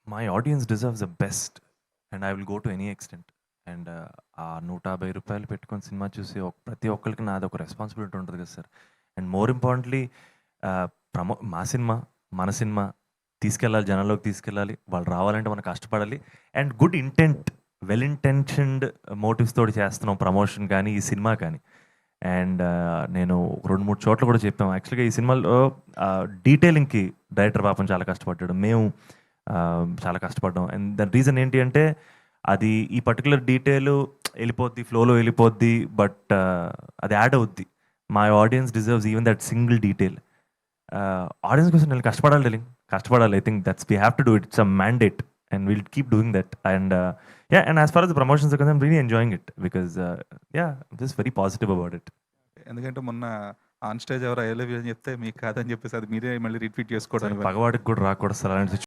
My audience deserves the best and I will go to any extent. And ఆ ₹150 పెట్టుకొని cinema చూసి ప్రతి ఒక్కరికి నాది ఒక రెస్పాన్సిబిలిటీ ఉంటుంది కదా సార్. అండ్ మోర్ ఇంపార్టెంట్లీ మా సినిమా, మన సినిమా తీసుకెళ్ళాలి, జనాల్లోకి తీసుకెళ్ళాలి. వాళ్ళు రావాలంటే మనం కష్టపడాలి. And good intent, well intentioned motives తోటి చేస్తున్నాం ప్రమోషన్ కానీ, ఈ సినిమా కానీ. అండ్ నేను 2, 3 చోట్ల కూడా చెప్పాము. యాక్చువల్‌గా ఈ సినిమాలో డీటెయిలింగ్‌కి డైరెక్టర్ పాపం చాలా కష్టపడ్డాడు. మేము చాలా కష్టపడ్డాం. అండ్ దాని రీజన్ ఏంటి అంటే, అది ఈ పర్టిక్యులర్ డీటెయిలు ఎళ్ళిపోద్ది, ఫ్లోలో ఎళ్ళిపోద్ది. బట్ అది యాడ్ అవుద్ది. My audience deserves even that single detail. Audience కోసం నేను కష్టపడాలి డార్లింగ్. కష్టపడాలి. I think we have to do it. It's a mandate and will keep doing that. And and as far as the promotions are concerned, I'm really enjoying it because just very positive about it. ఎందుకంటే మొన్న on stage ఎవరో I love you అని చెప్తే మీకు కాదని చెప్పేసి అది మీరే మళ్ళీ రిపీట్ చేసుకోవడం. పగవాడికి కూడా రాకూడదు సార్ అలాంటి